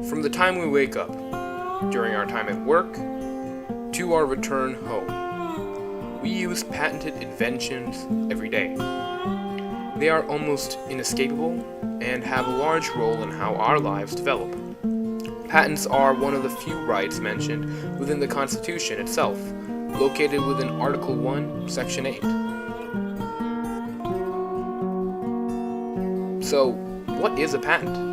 From the time we wake up, during our time at work, to our return home, we use patented inventions every day. They are almost inescapable and have a large role in how our lives develop. Patents are one of the few rights mentioned within the Constitution itself, located within Article 1, Section 8. So, what is a patent?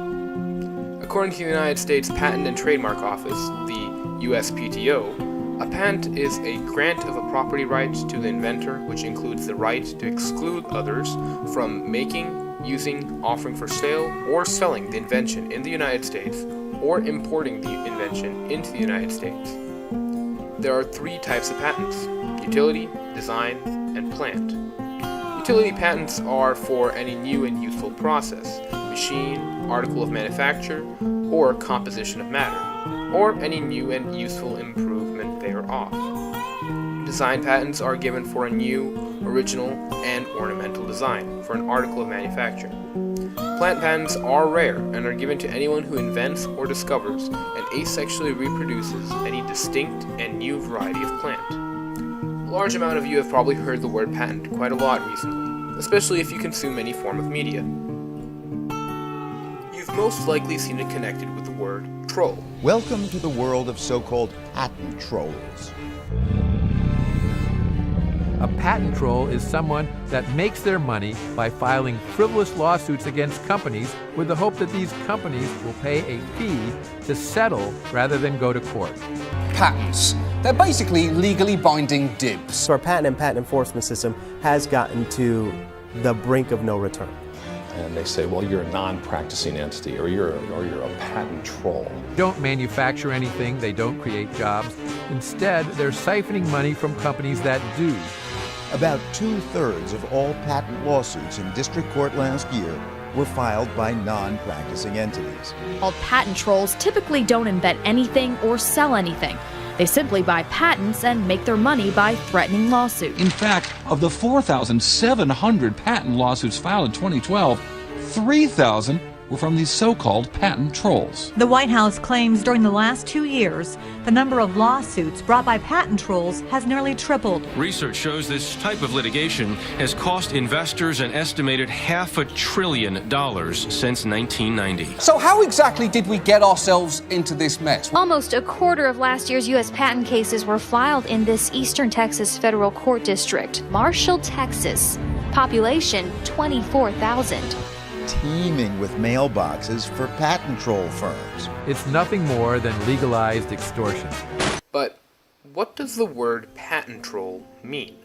According to the United States Patent and Trademark Office, the USPTO, a patent is a grant of a property right to the inventor which includes the right to exclude others from making, using, offering for sale, or selling the invention in the United States or importing the invention into the United States. There are three types of patents: utility, design, and plant. Utility patents are for any new and useful process, machine, article of manufacture, or composition of matter, or any new and useful improvement thereof. Design patents are given for a new, original, and ornamental design for an article of manufacture. Plant patents are rare and are given to anyone who invents or discovers and asexually reproduces any distinct and new variety of plant. A large amount of you have probably heard the word patent quite a lot recently, especially if you consume any form of media. You've most likely seen it connected with the word troll. Welcome to the world of so-called patent trolls. A patent troll is someone that makes their money by filing frivolous lawsuits against companies with the hope that these companies will pay a fee to settle rather than go to court. Patents. They're basically legally binding dibs. So our patent and patent enforcement system has gotten to the brink of no return. And they say, well, you're a non-practicing entity, or you're a patent troll. Don't manufacture anything, they don't create jobs. Instead, they're siphoning money from companies that do. About 2/3 of all patent lawsuits in district court last year were filed by non-practicing entities. Called patent trolls typically don't invent anything or sell anything. They simply buy patents and make their money by threatening lawsuits. In fact, of the 4,700 patent lawsuits filed in 2012, 3,000 were from these so-called patent trolls. The White House claims during the last 2 years, the number of lawsuits brought by patent trolls has nearly tripled. Research shows this type of litigation has cost investors an estimated $500 billion since 1990. So how exactly did we get ourselves into this mess? Almost a quarter of last year's U.S. patent cases were filed in this Eastern Texas federal court district, Marshall, Texas. Population 24,000. Teeming with mailboxes for patent troll firms. It's nothing more than legalized extortion. But what does the word patent troll mean?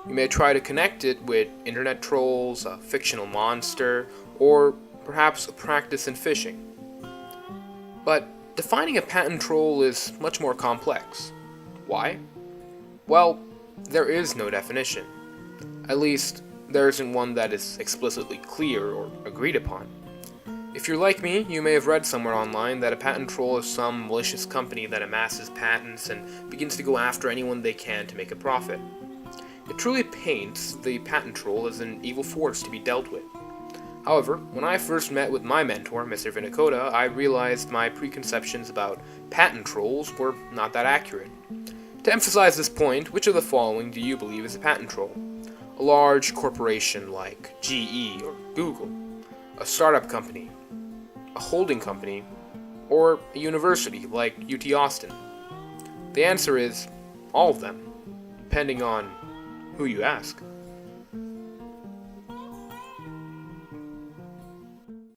You may try to connect it with internet trolls, a fictional monster, or perhaps a practice in fishing. But defining a patent troll is much more complex. Why? Well, there is no definition. At least, there isn't one that is explicitly clear or agreed upon. If you're like me, you may have read somewhere online that a patent troll is some malicious company that amasses patents and begins to go after anyone they can to make a profit. It truly paints the patent troll as an evil force to be dealt with. However, when I first met with my mentor, Mr. Vinicota, I realized my preconceptions about patent trolls were not that accurate. To emphasize this point, which of the following do you believe is a patent troll? A large corporation like GE or Google, a startup company, a holding company, or a university like UT Austin? The answer is all of them, depending on who you ask.